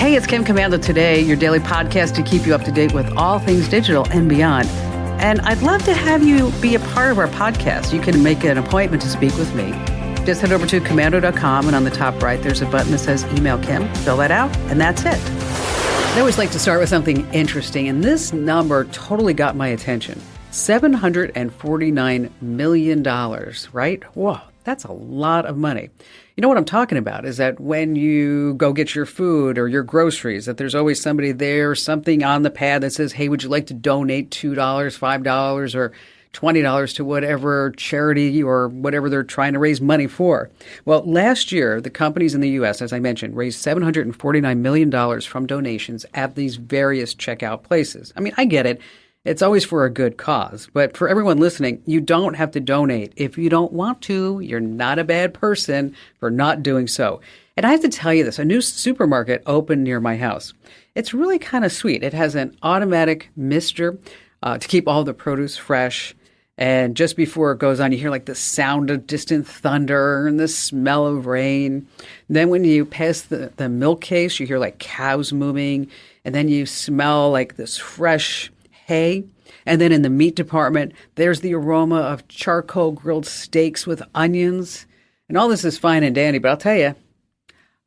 Hey, it's Kim Commando Today, your daily podcast to keep you up to date with all things digital and beyond. And I'd love to have you be a part of our podcast. You can make an appointment to speak with me. Just head over to commando.com, and on the top right, there's a button that says Email Kim. Fill that out, and that's it. I always like to start with something interesting, and this number totally got my attention. $749 million, right? Whoa, that's a lot of money. You know what I'm talking about is that when you go get your food or your groceries, that there's always somebody there, something on the pad that says, hey, would you like to donate $2, $5, or $20 to whatever charity or whatever they're trying to raise money for? Well, last year, the companies in the U.S., as I mentioned, raised $749 million from donations at these various checkout places. I mean, I get it. It's always for a good cause. But for everyone listening, you don't have to donate. If you don't want to, you're not a bad person for not doing so. And I have to tell you this, a new supermarket opened near my house. It's really kind of sweet. It has an automatic mister to keep all the produce fresh. And just before it goes on, you hear like the sound of distant thunder and the smell of rain. Then when you pass the milk case, you hear like cows moving. And then you smell like this fresh hay. And then in the meat department, there's the aroma of charcoal grilled steaks with onions. And all this is fine and dandy, but I'll tell you,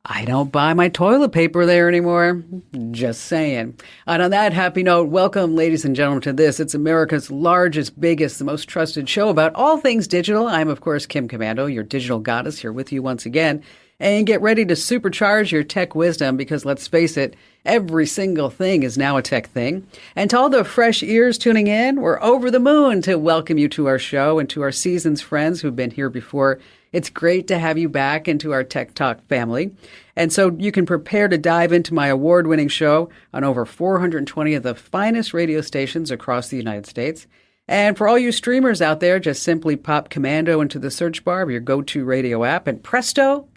I don't buy my toilet paper there anymore. Just saying. And on that happy note, welcome, ladies and gentlemen, to this. It's America's largest, biggest, the most trusted show about all things digital. I'm, of course, Kim Commando, your digital goddess, here with you once again. And get ready to supercharge your tech wisdom because, let's face it, every single thing is now a tech thing. And to all the fresh ears tuning in, we're over the moon to welcome you to our show and to our season's friends who've been here before. It's great to have you back into our Tech Talk family. And so you can prepare to dive into my award-winning show on over 420 of the finest radio stations across the United States. And for all you streamers out there, just simply pop Commando into the search bar of your go-to radio app, and presto,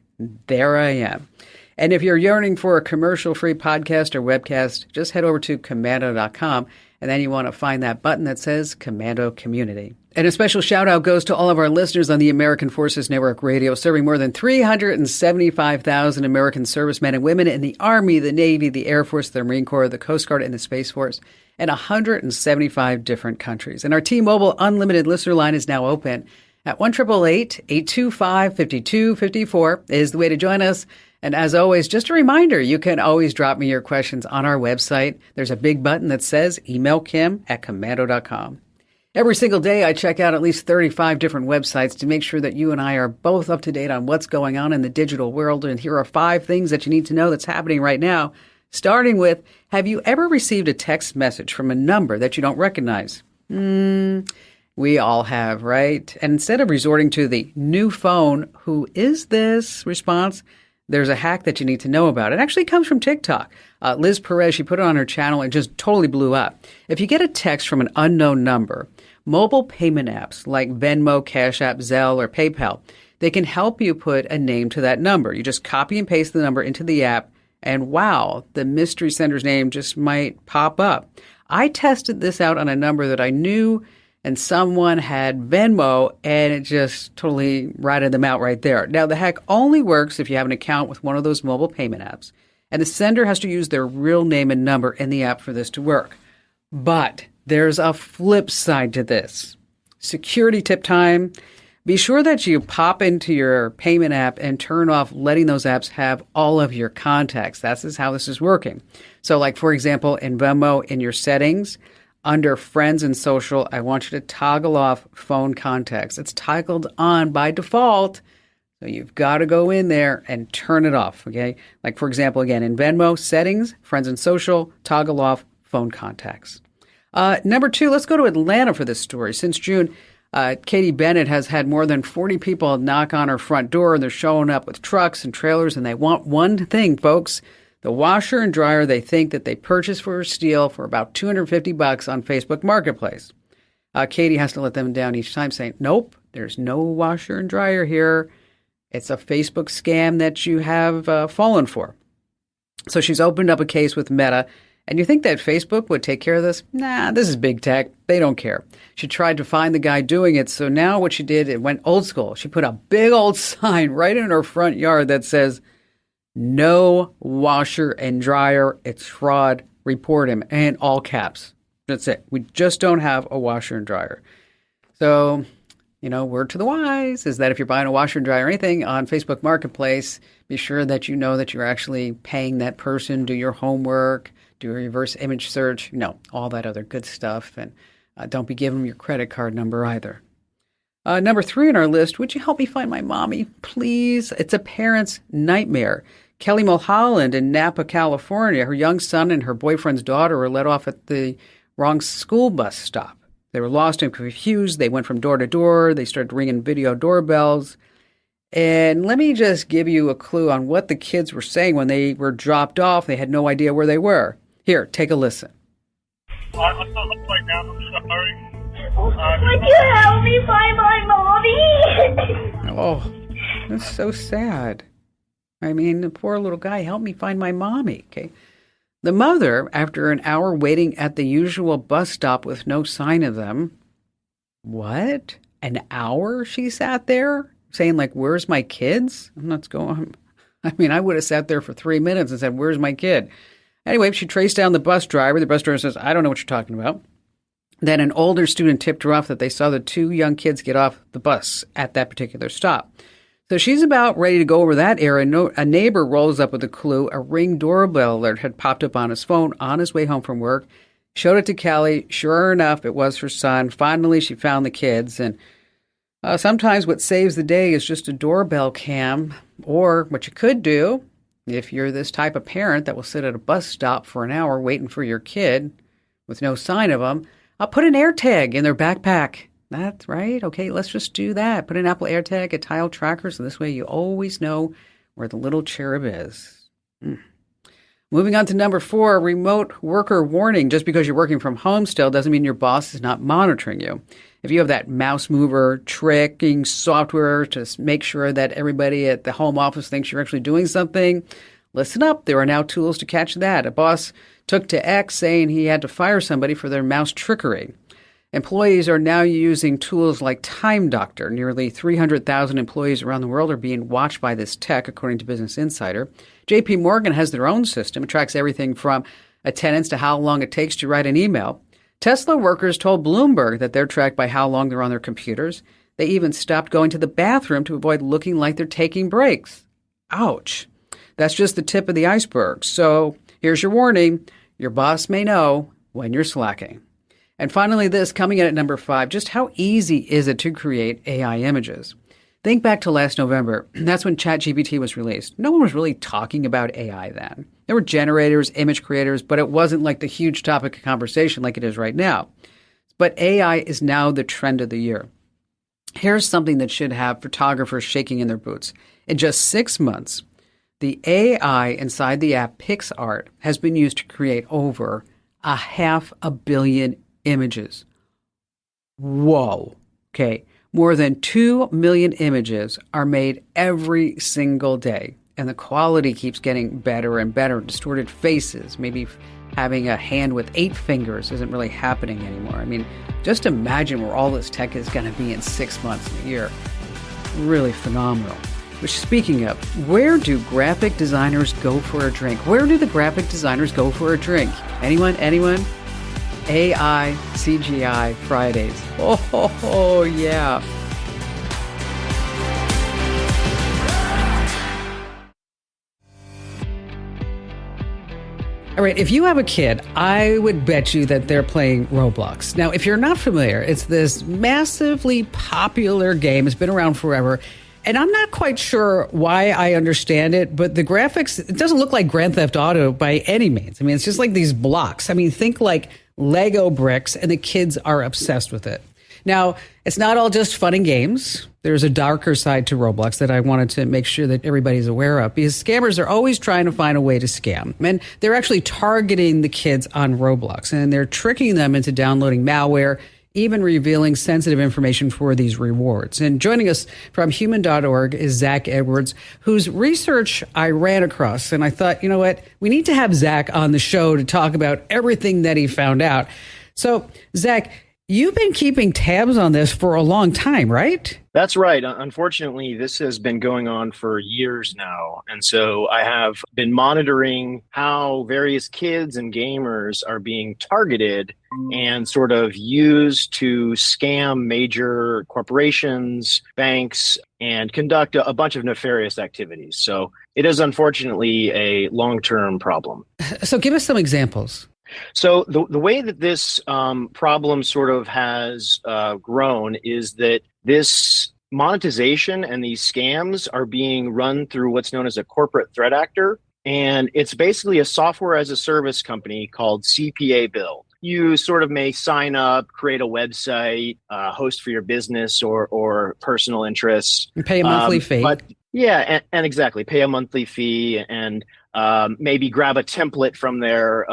there I am. And if you're yearning for a commercial-free podcast or webcast, just head over to commando.com, and then you want to find that button that says Commando Community. And a special shout-out goes to all of our listeners on the American Forces Network Radio, serving more than 375,000 American servicemen and women in the Army, the Navy, the Air Force, the Marine Corps, the Coast Guard, and the Space Force, in 175 different countries. And our T-Mobile Unlimited listener line is now open at 1-888-825-5254 is the way to join us. And as always, just a reminder, you can always drop me your questions on our website. There's a big button that says Email Kim at commando.com. Every single day, I check out at least 35 different websites to make sure that you and I are both up to date on what's going on in the digital world. And here are 5 things that you need to know that's happening right now. Starting with, have you ever received a text message from a number that you don't recognize? We all have, right? And instead of resorting to the new phone, who is this response, there's a hack that you need to know about. It actually comes from TikTok. Liz Perez, she put it on her channel and just totally blew up. If you get a text from an unknown number, mobile payment apps like Venmo, Cash App, Zelle, or PayPal, they can help you put a name to that number. You just copy and paste the number into the app, and wow, the mystery sender's name just might pop up. I tested this out on a number that I knew, and someone had Venmo, and it just totally ratted them out right there. Now, the hack only works if you have an account with one of those mobile payment apps, and the sender has to use their real name and number in the app for this to work. But there's a flip side to this. Security tip time. Be sure that you pop into your payment app and turn off letting those apps have all of your contacts. That's how this is working. So like, for example, in Venmo, in your settings, under Friends and Social, I want you to toggle off phone contacts. It's toggled on by default, so you've got to go in there and turn it off, okay? Like, for example, again, in Venmo, Settings, Friends and Social, toggle off phone contacts. Number 2, let's go to Atlanta for this story. Since June, Katie Bennett has had more than 40 people knock on her front door, and they're showing up with trucks and trailers, and they want one thing, folks: the washer and dryer they think that they purchased for steel for about $250 on Facebook Marketplace. Katie has to let them down each time, saying, nope, there's no washer and dryer here. It's a Facebook scam that you have fallen for. So she's opened up a case with Meta. And you think that Facebook would take care of this? Nah, this is big tech. They don't care. She tried to find the guy doing it. So now what she did, it went old school. She put a big old sign right in her front yard that says, No washer and dryer. It's fraud. Report him. And all caps. That's it. We just don't have a washer and dryer. So, word to the wise is that if you're buying a washer and dryer or anything on Facebook Marketplace, be sure that you know that you're actually paying that person, do your homework, do a reverse image search, all that other good stuff. And don't be giving them your credit card number either. Number 3 on our list, would you help me find my mommy, please? It's a parent's nightmare. Kelly Mulholland in Napa, California, her young son and her boyfriend's daughter were let off at the wrong school bus stop. They were lost and confused. They went from door to door. They started ringing video doorbells. And let me just give you a clue on what the kids were saying when they were dropped off. They had no idea where they were. Here, take a listen. I'm not right now. I'm sorry. Would you help me find my mommy? Oh, that's so sad. I mean, the poor little guy, help me find my mommy. Okay. The mother, after an hour waiting at the usual bus stop with no sign of them, what? An hour she sat there saying, like, where's my kids? I'm not going. I mean, I would have sat there for 3 minutes and said, where's my kid? Anyway, she traced down the bus driver. The bus driver says, I don't know what you're talking about. Then an older student tipped her off that they saw the 2 young kids get off the bus at that particular stop. So she's about ready to go over that area. A neighbor rolls up with a clue. A Ring doorbell alert had popped up on his phone on his way home from work. Showed it to Kelly. Sure enough, it was her son. Finally, she found the kids. And sometimes what saves the day is just a doorbell cam. Or what you could do, if you're this type of parent that will sit at a bus stop for an hour waiting for your kid with no sign of them, I'll put an AirTag in their backpack. That's right. Okay, let's just do that. Put an Apple AirTag, a tile tracker, so this way you always know where the little cherub is. Moving on to number 4, remote worker warning. Just because you're working from home still doesn't mean your boss is not monitoring you. If you have that mouse mover tracking software to make sure that everybody at the home office thinks you're actually doing something, listen up. There are now tools to catch that. A boss took to X saying he had to fire somebody for their mouse trickery. Employees are now using tools like Time Doctor. Nearly 300,000 employees around the world are being watched by this tech, according to Business Insider. JP Morgan has their own system. It tracks everything from attendance to how long it takes to write an email. Tesla workers told Bloomberg that they're tracked by how long they're on their computers. They even stopped going to the bathroom to avoid looking like they're taking breaks. Ouch. That's just the tip of the iceberg. So here's your warning. Your boss may know when you're slacking. And finally, this, coming in at number 5, just how easy is it to create AI images? Think back to last November. That's when ChatGPT was released. No one was really talking about AI then. There were generators, image creators, but it wasn't like the huge topic of conversation like it is right now. But AI is now the trend of the year. Here's something that should have photographers shaking in their boots. In just 6 months, the AI inside the app PixArt has been used to create over 500 million images. Whoa. Okay. More than 2 million images are made every single day. And the quality keeps getting better and better. Distorted faces, maybe having a hand with 8 fingers isn't really happening anymore. I mean, just imagine where all this tech is going to be in 6 months and a year. Really phenomenal. Which, speaking of, where do graphic designers go for a drink? Where do the graphic designers go for a drink? Anyone? AI CGI Fridays. Oh, yeah. All right, if you have a kid, I would bet you that they're playing Roblox. Now, if you're not familiar, it's this massively popular game. It's been around forever. And I'm not quite sure why I understand it, but the graphics, it doesn't look like Grand Theft Auto by any means. I mean, it's just like these blocks. I mean, think like Lego bricks, and the kids are obsessed with it. Now, it's not all just fun and games. There's a darker side to Roblox that I wanted to make sure that everybody's aware of, because scammers are always trying to find a way to scam. And they're actually targeting the kids on Roblox, and they're tricking them into downloading malware, even revealing sensitive information for these rewards. And joining us from human.org is Zach Edwards, whose research I ran across. And I thought, you know what? We need to have Zach on the show to talk about everything that he found out. So, Zach, you've been keeping tabs on this for a long time, right? That's right. Unfortunately, this has been going on for years now. And so I have been monitoring how various kids and gamers are being targeted and sort of used to scam major corporations, banks, and conduct a bunch of nefarious activities. So it is unfortunately a long-term problem. So give us some examples. So the way that this problem sort of has grown is that this monetization and these scams are being run through what's known as a corporate threat actor. And it's basically a software as a service company called CPA Build. You sort of may sign up, create a website, host for your business or personal interests. And pay a monthly fee. But yeah, and exactly, pay a monthly fee and maybe grab a template from their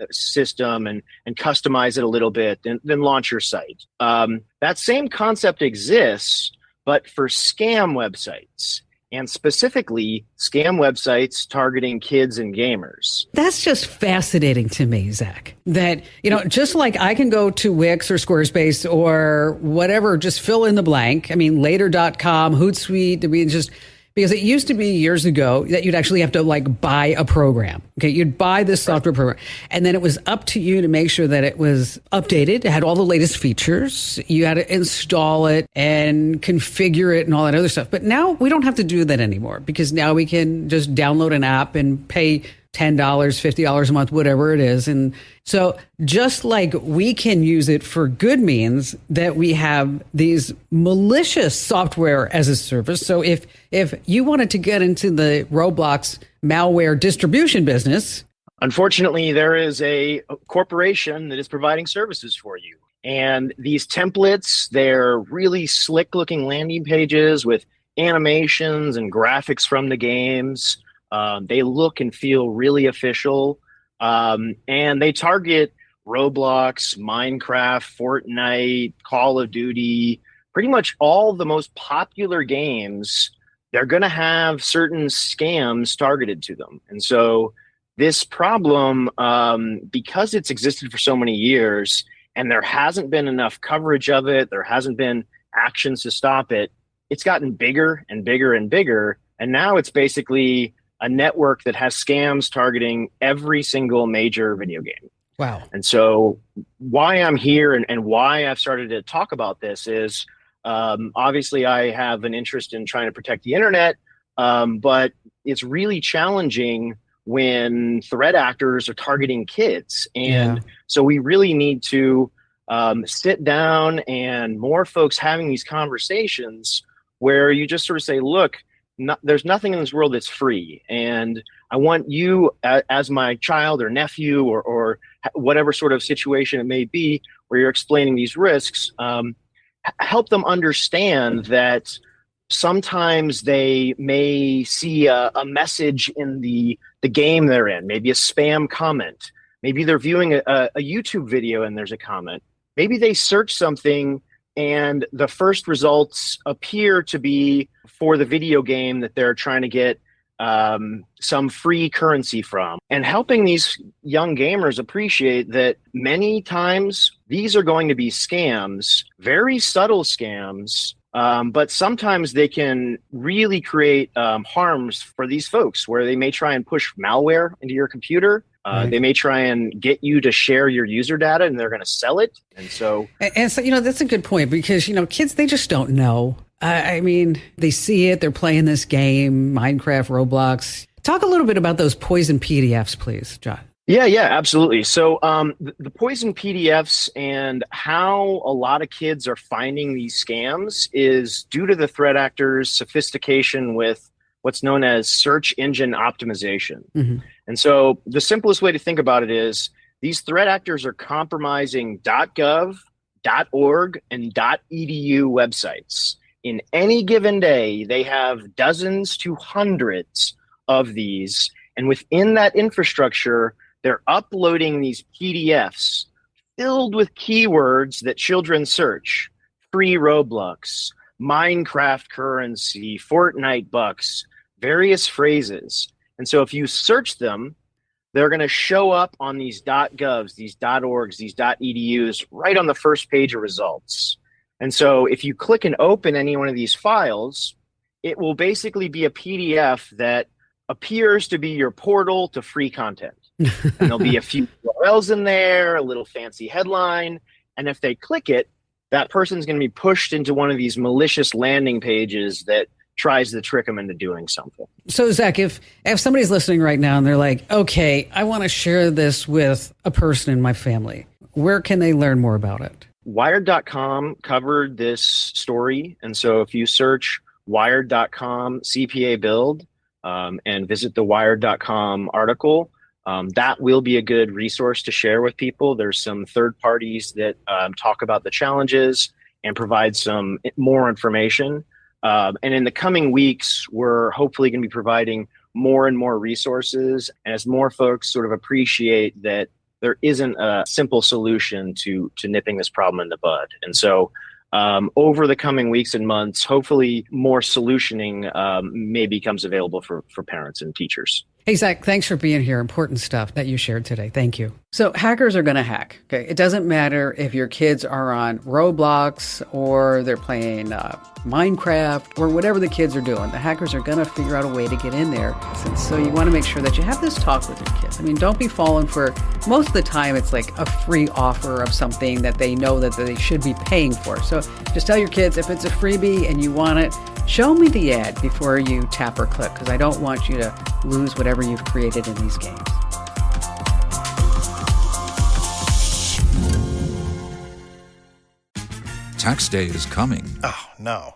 system and customize it a little bit, and then launch your site. That same concept exists, but for scam websites, and specifically scam websites targeting kids and gamers. That's just fascinating to me, Zach. That, just like I can go to Wix or Squarespace or whatever, just fill in the blank. I mean, later.com, Hootsuite, I mean, just because it used to be years ago that you'd actually have to buy a program. Okay. You'd buy this software program and then it was up to you to make sure that it was updated. It had all the latest features. You had to install it and configure it and all that other stuff. But now we don't have to do that anymore because now we can just download an app and pay $10, $50 a month, whatever it is. And so just like we can use it for good means, that we have these malicious software as a service. So if you wanted to get into the Roblox malware distribution business, unfortunately, there is a corporation that is providing services for you. And these templates, they're really slick looking landing pages with animations and graphics from the games. They look and feel really official, and they target Roblox, Minecraft, Fortnite, Call of Duty, pretty much all the most popular games. They're going to have certain scams targeted to them. And so this problem, because it's existed for so many years and there hasn't been enough coverage of it, there hasn't been actions to stop it, it's gotten bigger and bigger and bigger. And now it's basically a network that has scams targeting every single major video game. Wow. And so why I'm here and why I've started to talk about this is obviously I have an interest in trying to protect the internet, but it's really challenging when threat actors are targeting kids. And so we really need to sit down and more folks having these conversations where you just sort of say, look, there's nothing in this world that's free. And I want you as my child or nephew or whatever sort of situation it may be where you're explaining these risks, help them understand that sometimes they may see a message in the game they're in, maybe a spam comment. Maybe they're viewing a YouTube video and there's a comment. Maybe they search something and the first results appear to be for the video game that they're trying to get some free currency from. And helping these young gamers appreciate that many times these are going to be scams, very subtle scams, but sometimes they can really create harms for these folks where they may try and push malware into your computer. They may try and get you to share your user data and they're going to sell it. And so, that's a good point because, kids, they just don't know. I mean, they see it, they're playing this game, Minecraft, Roblox. Talk a little bit about those poison PDFs, please, John. Yeah, absolutely. So the poison PDFs and how a lot of kids are finding these scams is due to the threat actors' sophistication with what's known as search engine optimization. Mm-hmm. And so the simplest way to think about it is these threat actors are compromising .gov, .org, and .edu websites. In any given day, they have dozens to hundreds of these. And within that infrastructure, they're uploading these PDFs filled with keywords that children search. Free Roblox, Minecraft currency, Fortnite bucks, various phrases. And so if you search them, they're going to show up on these .govs, these .orgs, these .edus right on the first page of results. And so if you click and open any one of these files, it will basically be a PDF that appears to be your portal to free content. And there'll be a few URLs in there, a little fancy headline. And if they click it, that person's going to be pushed into one of these malicious landing pages that tries to trick them into doing something. So, Zach, if somebody's listening right now and they're like, okay, I want to share this with a person in my family, where can they learn more about it? Wired.com covered this story. And so if you search Wired.com CPA build and visit the Wired.com article, that will be a good resource to share with people. There's some third parties that talk about the challenges and provide some more information. And in the coming weeks, we're hopefully going to be providing more and more resources as more folks sort of appreciate that there isn't a simple solution to nipping this problem in the bud. And so over the coming weeks and months, hopefully more solutioning may becomes available for parents and teachers. Hey, Zach, thanks for being here. Important stuff that you shared today. Thank you. So hackers are going to hack. Okay, it doesn't matter if your kids are on Roblox or they're playing Minecraft or whatever the kids are doing. The hackers are going to figure out a way to get in there. So you want to make sure that you have this talk with your kids. I mean, don't be falling for, most of the time, it's like a free offer of something that they know that they should be paying for. So just tell your kids if it's a freebie and you want it, show me the ad before you tap or click, because I don't want you to lose whatever you've created in these games. Tax day is coming. Oh, no.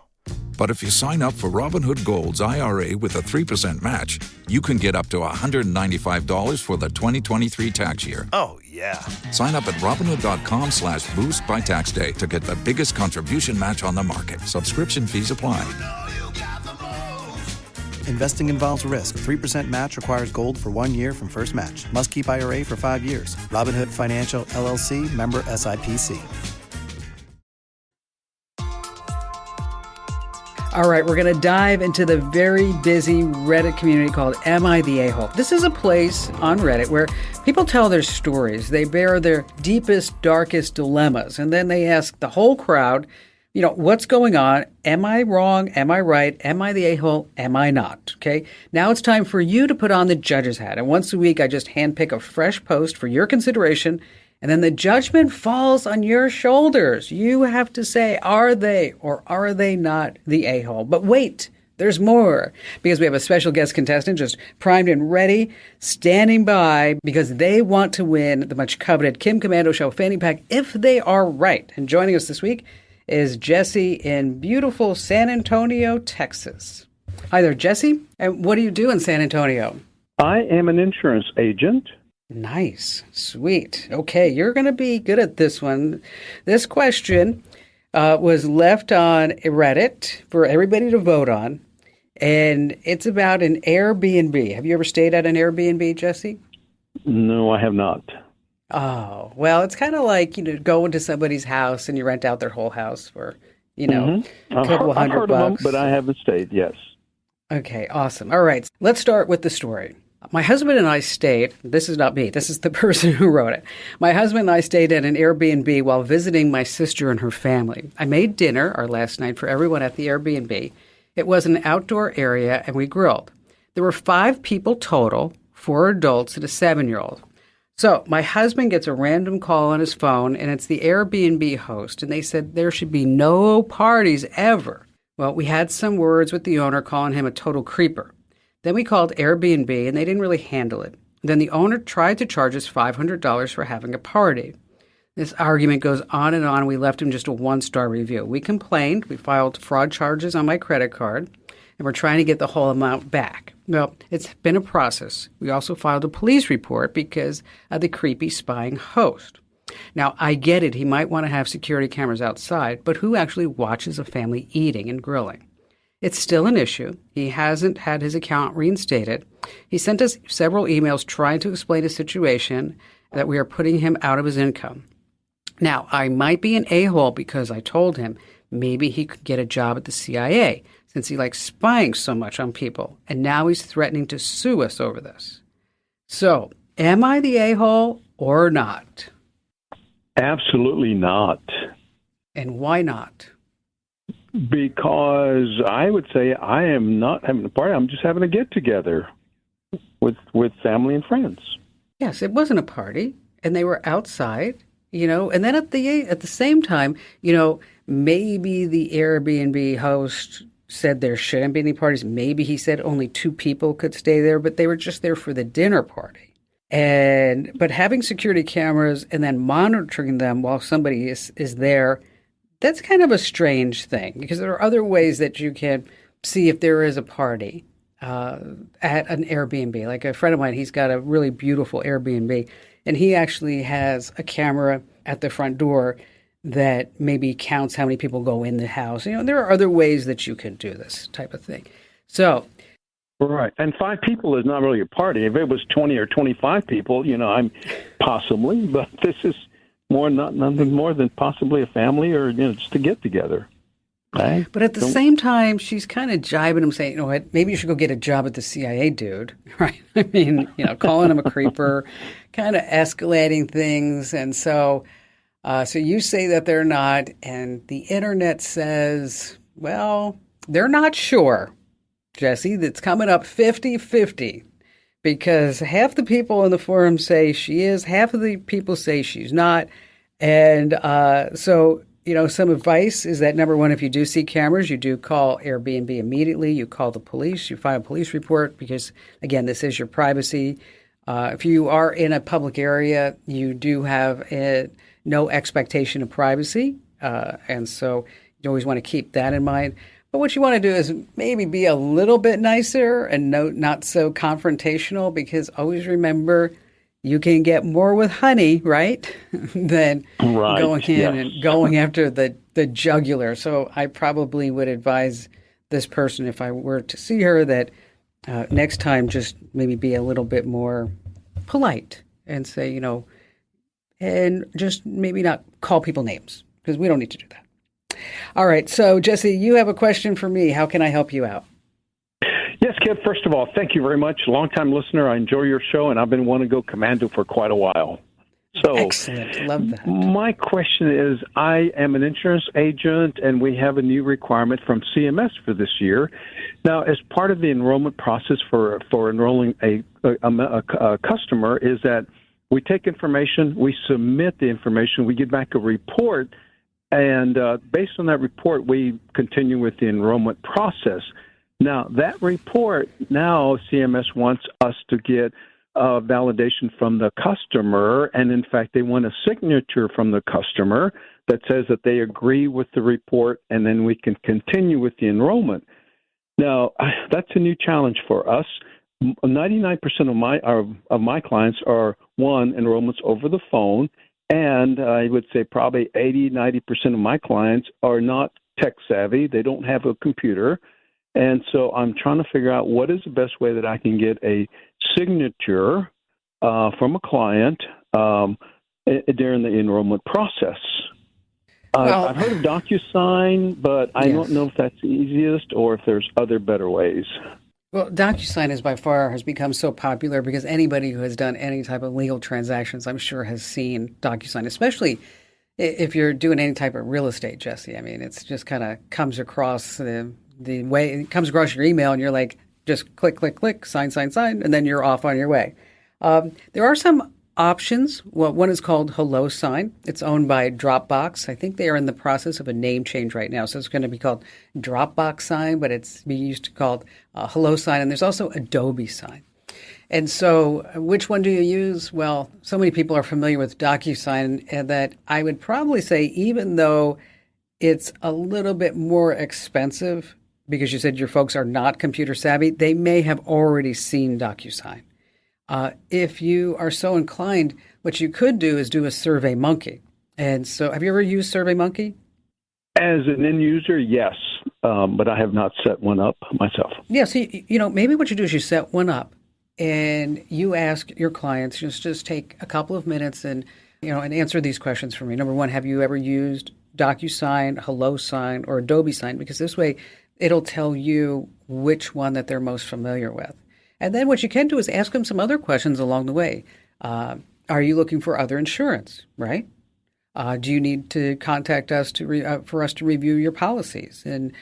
But if you sign up for Robinhood Gold's IRA with a 3% match, you can get up to $195 for the 2023 tax year. Oh, yeah. Sign up at Robinhood.com/boost by tax day to get the biggest contribution match on the market. Subscription fees apply. Investing involves risk. 3% match requires gold for 1 year from first match. Must keep IRA for 5 years. Robinhood Financial, LLC, member SIPC. All right, we're going to dive into the very busy Reddit community called Am I the A-Hole? This is a place on Reddit where people tell their stories. They bear their deepest, darkest dilemmas, and then they ask the whole crowd, you know, what's going on? Am I wrong? Am I right? Am I the a-hole? Am I not? Okay. Now it's time for you to put on the judge's hat. And once a week, I just handpick a fresh post for your consideration. And then the judgment falls on your shoulders. You have to say, are they or are they not the a-hole? But wait, there's more, because we have a special guest contestant just primed and ready, standing by, because they want to win the much coveted Kim Commando Show fanny pack if they are right. And joining us this week is Jesse in beautiful San Antonio, Texas. Hi there, Jesse. And what do you do in San Antonio? I am an insurance agent. Nice. Sweet. Okay, you're going to be good at this one. This question was left on Reddit for everybody to vote on, and it's about an Airbnb. Have you ever stayed at an Airbnb, Jesse? No, I have not. Oh, well, it's kind of like, you know, go into somebody's house and you rent out their whole house for, you know, a couple I've heard $100. of them, but I haven't stayed, yes. Okay, awesome. All right, let's start with the story. My husband and I stayed, this is not me, this is the person who wrote it. My husband and I stayed at an Airbnb while visiting my sister and her family. I made dinner, our last night, for everyone at the Airbnb. It was an outdoor area and we grilled. There were 5 people total, 4 adults and a 7-year-old. So my husband gets a random call on his phone, and it's the Airbnb host, and they said there should be no parties ever. Well, we had some words with the owner calling him a total creeper. Then we called Airbnb, and they didn't really handle it. Then the owner tried to charge us $500 for having a party. This argument goes on, and we left him just a 1-star review. We complained, we filed fraud charges on my credit card, and we're trying to get the whole amount back. Well, it's been a process. We also filed a police report because of the creepy spying host. Now, I get it. He might want to have security cameras outside, but who actually watches a family eating and grilling? It's still an issue. He hasn't had his account reinstated. He sent us several emails trying to explain his situation, that we are putting him out of his income. Now, I might be an a-hole because I told him maybe he could get a job at the CIA, since he likes spying so much on people, and now he's threatening to sue us over this. So, am I the a-hole or not? Absolutely not. And why not? Because I would say I am not having a party. I'm just having a get together with family and friends. Yes, it wasn't a party, and they were outside, and then at the same time, maybe the Airbnb host said there shouldn't be any parties. Maybe he said only two people could stay there, but they were just there for the dinner party. But having security cameras and then monitoring them while somebody is there, that's kind of a strange thing, because there are other ways that you can see if there is a party at an Airbnb. Like a friend of mine, he's got a really beautiful Airbnb, and he actually has a camera at the front door that maybe counts how many people go in the house. There are other ways that you can do this type of thing. So, right. And 5 people is not really a party. If it was 20 or 25 people, I'm possibly, but this is nothing more than possibly a family or, just to get together. Okay? But at the same time, she's kind of jibing him, saying, what, maybe you should go get a job at the CIA, dude. Right? I mean, calling him a creeper, kind of escalating things. And so you say that they're not, and the internet says, well, they're not sure, Jesse. That's coming up 50-50, because half the people in the forum say she is, half of the people say she's not. And so, some advice is that, number one, if you do see cameras, you do call Airbnb immediately. You call the police. You file a police report because, again, this is your privacy. If you are in a public area, you do have no expectation of privacy. And so you always want to keep that in mind. But what you want to do is maybe be a little bit nicer and not so confrontational, because always remember, you can get more with honey, right, than going in and going after the jugular. So I probably would advise this person, if I were to see her, that next time just maybe be a little bit more polite and say, and just maybe not call people names, because we don't need to do that. All right. So, Jesse, you have a question for me. How can I help you out? Yes, Kev, first of all, thank you very much. Long-time listener. I enjoy your show, and I've been wanting to go commando for quite a while. So, excellent. Love that. My question is, I am an insurance agent, and we have a new requirement from CMS for this year. Now, as part of the enrollment process for enrolling a customer is that we take information, we submit the information, we get back a report, and based on that report, we continue with the enrollment process. Now, that report, CMS wants us to get validation from the customer, and in fact, they want a signature from the customer that says that they agree with the report, and then we can continue with the enrollment. Now, that's a new challenge for us. 99% of my clients are, enrollments over the phone, and I would say probably 80-90% of my clients are not tech savvy. They don't have a computer. And so I'm trying to figure out what is the best way that I can get a signature from a client during the enrollment process. I've heard of DocuSign, but I don't know if that's the easiest or if there's other better ways. Well, DocuSign has become so popular because anybody who has done any type of legal transactions, I'm sure, has seen DocuSign, especially if you're doing any type of real estate, Jesse. I mean, it's just kind of comes across the way it comes across your email, and you're like, just click, click, click, sign, and then you're off on your way. There are some options. Well, one is called HelloSign. It's owned by Dropbox. I think they are in the process of a name change right now, so it's going to be called Dropbox Sign, but it's being used to called HelloSign. And there's also Adobe Sign. And so, which one do you use? Well, so many people are familiar with DocuSign, and that I would probably say, even though it's a little bit more expensive, because you said your folks are not computer savvy, they may have already seen DocuSign. If you are so inclined, what you could do is do a SurveyMonkey. And so, have you ever used SurveyMonkey? As an end user, yes, but I have not set one up myself. Yeah, so maybe what you do is you set one up, and you ask your clients, just take a couple of minutes and answer these questions for me. Number one, have you ever used DocuSign, HelloSign, or Adobe Sign? Because this way, it'll tell you which one that they're most familiar with. And then what you can do is ask them some other questions along the way. Are you looking for other insurance, right? Do you need to contact us for us to review your policies? And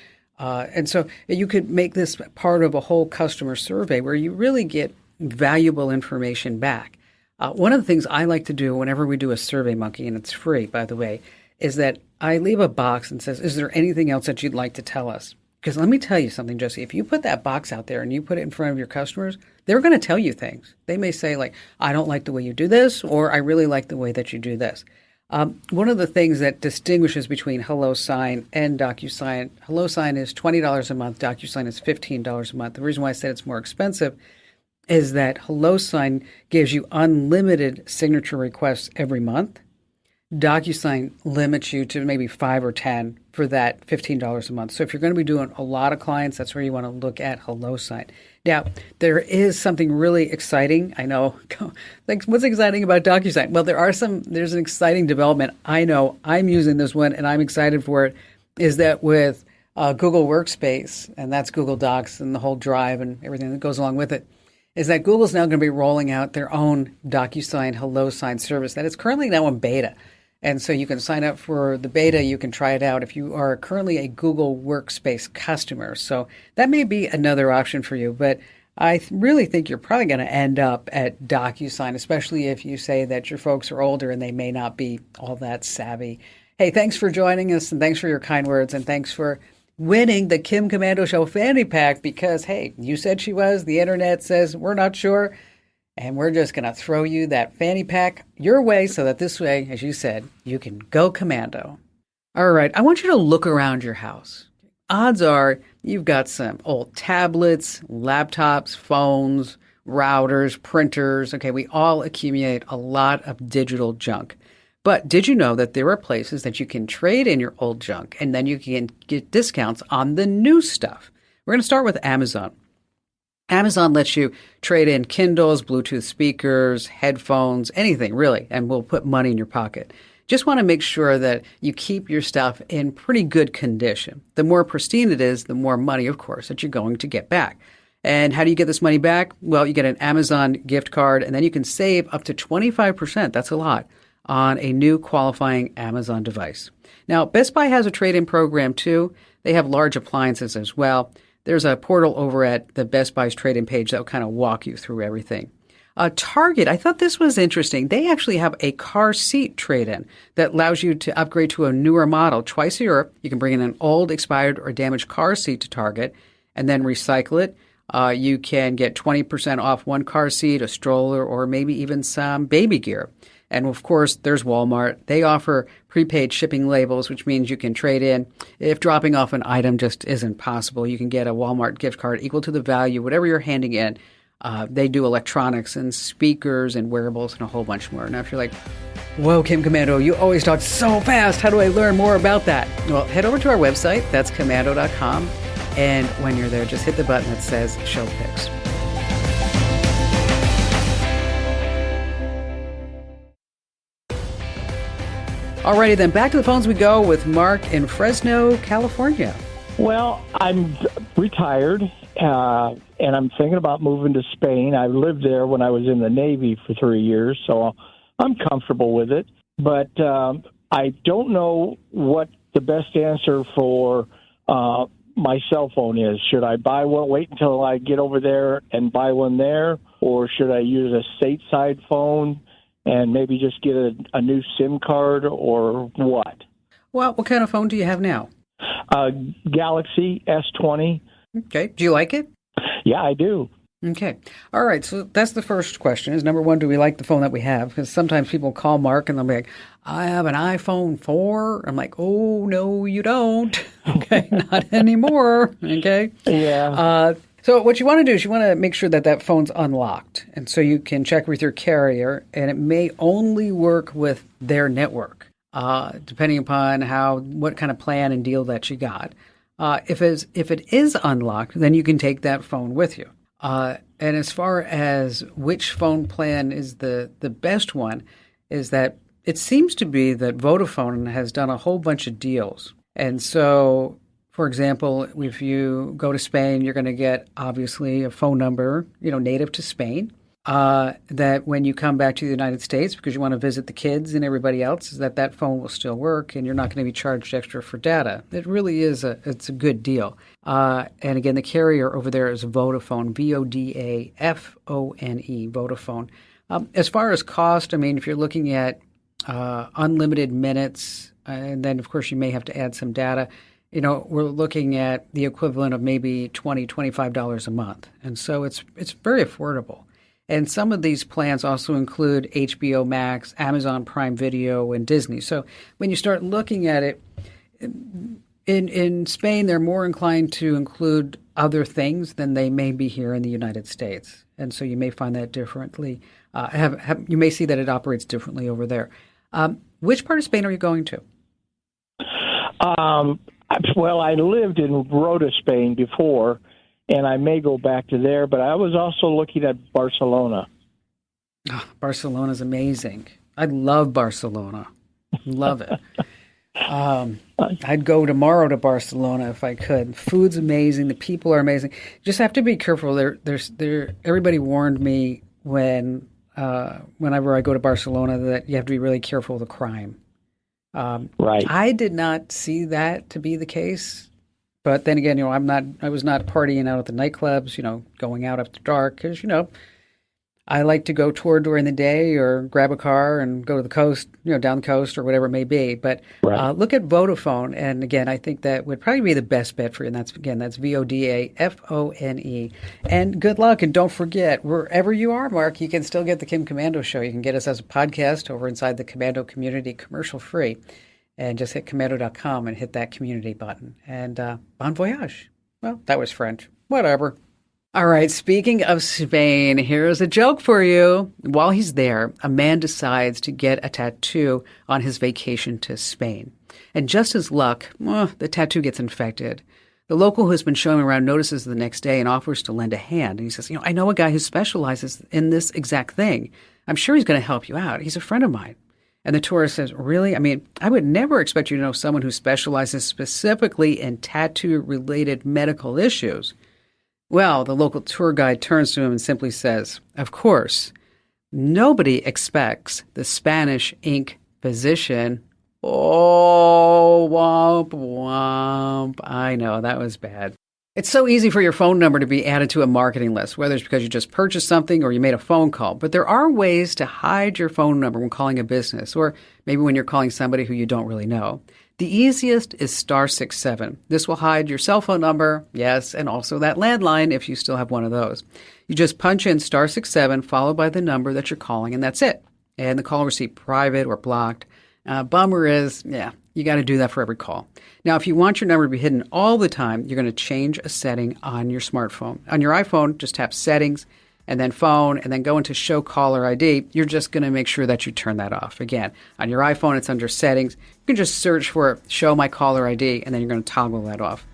so you could make this part of a whole customer survey where you really get valuable information back. One of the things I like to do whenever we do a Survey Monkey, and it's free, by the way, is that I leave a box and says, is there anything else that you'd like to tell us? Because let me tell you something, Jesse, if you put that box out there and you put it in front of your customers, they're going to tell you things. They may say like, I don't like the way you do this, or I really like the way that you do this. One of the things that distinguishes between HelloSign and DocuSign, HelloSign is $20 a month, DocuSign is $15 a month. The reason why I said it's more expensive is that HelloSign gives you unlimited signature requests every month. DocuSign limits you to maybe 5 or 10 for that $15 a month. So if you're going to be doing a lot of clients, that's where you want to look at HelloSign. Now, there is something really exciting. I know, like, what's exciting about DocuSign? Well, there's an exciting development. I know I'm using this one and I'm excited for it, is that with Google Workspace, and that's Google Docs and the whole Drive and everything that goes along with it, is that Google's now going to be rolling out their own DocuSign HelloSign service that is currently now in beta. And so you can sign up for the beta. You can try it out if you are currently a Google Workspace customer. So that may be another option for you. But I really think you're probably going to end up at DocuSign, especially if you say that your folks are older and they may not be all that savvy. Hey, thanks for joining us, and thanks for your kind words, and thanks for winning the Kim Komando Show fanny pack because, hey, you said she was. The internet says we're not sure. And we're just going to throw you that fanny pack your way so that this way, as you said, you can go commando. All right, I want you to look around your house. Odds are you've got some old tablets, laptops, phones, routers, printers. Okay, we all accumulate a lot of digital junk. But did you know that there are places that you can trade in your old junk and then you can get discounts on the new stuff? We're going to start with Amazon. Amazon lets you trade in Kindles, Bluetooth speakers, headphones, anything really, and we'll put money in your pocket. Just want to make sure that you keep your stuff in pretty good condition. The more pristine it is, the more money, of course, that you're going to get back. And how do you get this money back? Well, you get an Amazon gift card, and then you can save up to 25%, that's a lot, on a new qualifying Amazon device. Now, Best Buy has a trade-in program too. They have large appliances as well. There's a portal over at the Best Buy's trade-in page that will kind of walk you through everything. Target, I thought this was interesting. They actually have a car seat trade-in that allows you to upgrade to a newer model twice a year. You can bring in an old, expired, or damaged car seat to Target and then recycle it. You can get 20% off one car seat, a stroller, or maybe even some baby gear. And of course, there's Walmart. They offer prepaid shipping labels, which means you can trade in. If dropping off an item just isn't possible, you can get a Walmart gift card equal to the value, whatever you're handing in. They do electronics and speakers and wearables and a whole bunch more. Now, if you're like, whoa, Kim Komando, you always talk so fast. How do I learn more about that? Well, head over to our website. That's komando.com. And when you're there, just hit the button that says Show Picks. Alrighty then, back to the phones we go with Mark in Fresno, California. Well, I'm retired, and I'm thinking about moving to Spain. I lived there when I was in the Navy for 3 years, so I'm comfortable with it. But I don't know what the best answer for my cell phone is. Should I buy one, wait until I get over there and buy one there, or should I use a stateside phone and maybe just get a new SIM card, or what? Well, what kind of phone do you have now? Galaxy S20. Okay. Do you like it? Yeah, I do. Okay. All right. So that's the first question is, number one, do we like the phone that we have? Because sometimes people call Mark and they'll be like, I have an iPhone 4. I'm like, oh, no, you don't. Okay. Not anymore. Okay. Yeah. So what you want to do is you want to make sure that that phone's unlocked. And so you can check with your carrier, and it may only work with their network, depending upon what kind of plan and deal that you got. If it is unlocked, then you can take that phone with you. And as far as which phone plan is the best one, is that it seems to be that Vodafone has done a whole bunch of deals. And so, for example, if you go to Spain, you're going to get, obviously, a phone number, native to Spain. that when you come back to the United States because you want to visit the kids and everybody else, is that phone will still work and you're not going to be charged extra for data. It really is it's a good deal. And again, the carrier over there is Vodafone, Vodafone, Vodafone. As far as cost, I mean, if you're looking at unlimited minutes, and then of course you may have to add some data, we're looking at the equivalent of maybe $20, $25 a month. And so it's very affordable. And some of these plans also include HBO Max, Amazon Prime Video, and Disney. So when you start looking at it, in Spain, they're more inclined to include other things than they may be here in the United States. And so you may find that differently. You may see that it operates differently over there. Which part of Spain are you going to? Well, I lived in Rota, Spain before, and I may go back to there, but I was also looking at Barcelona. Oh, Barcelona's amazing. I love Barcelona. Love it. I'd go tomorrow to Barcelona if I could. Food's amazing. The people are amazing. Just have to be careful. Everybody warned me whenever I go to Barcelona that you have to be really careful of the crime. Right. I did not see that to be the case, but then again, I was not partying out at the nightclubs, going out after dark because, I like to go tour during the day or grab a car and go to the coast, down the coast or whatever it may be. But look at Vodafone. And again, I think that would probably be the best bet for you. And that's Vodafone. And good luck. And don't forget, wherever you are, Mark, you can still get the Kim Komando Show. You can get us as a podcast over inside the Komando community, commercial free. And just hit Komando.com and hit that community button. And bon voyage. Well, that was French. Whatever. All right, speaking of Spain, here's a joke for you. While he's there, a man decides to get a tattoo on his vacation to Spain. And just as luck, the tattoo gets infected. The local who's been showing him around notices the next day and offers to lend a hand. And he says, I know a guy who specializes in this exact thing. I'm sure he's going to help you out. He's a friend of mine. And the tourist says, really? I mean, I would never expect you to know someone who specializes specifically in tattoo-related medical issues. Well, the local tour guide turns to him and simply says, of course, nobody expects the Spanish ink physician. Oh, womp, womp. I know, that was bad. It's so easy for your phone number to be added to a marketing list, whether it's because you just purchased something or you made a phone call. But there are ways to hide your phone number when calling a business, or maybe when you're calling somebody who you don't really know. The easiest is *67. This will hide your cell phone number, yes, and also that landline if you still have one of those. You just punch in *67 followed by the number that you're calling, and that's it. And the call will receive private or blocked. Bummer is, you got to do that for every call. Now, if you want your number to be hidden all the time, you're going to change a setting on your smartphone. On your iPhone, just tap Settings, and then Phone, and then go into Show Caller ID. You're just going to make sure that you turn that off. Again, on your iPhone, it's under Settings. You can just search for Show My Caller ID, and then you're going to toggle that off.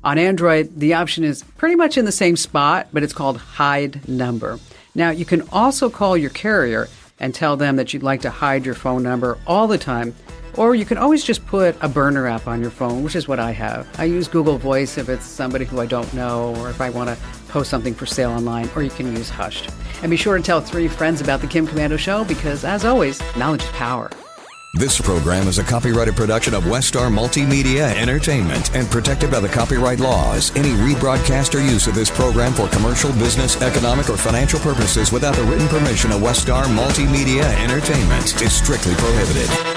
On Android, the option is pretty much in the same spot, but it's called Hide Number. Now, you can also call your carrier and tell them that you'd like to hide your phone number all the time. Or you can always just put a burner app on your phone, which is what I have. I use Google Voice if it's somebody who I don't know, or if I want to post something for sale online, or you can use Hushed. And be sure to tell 3 friends about the Kim Komando Show because, as always, knowledge is power. This program is a copyrighted production of Westar Multimedia Entertainment and protected by the copyright laws. Any rebroadcast or use of this program for commercial, business, economic, or financial purposes without the written permission of Westar Multimedia Entertainment is strictly prohibited.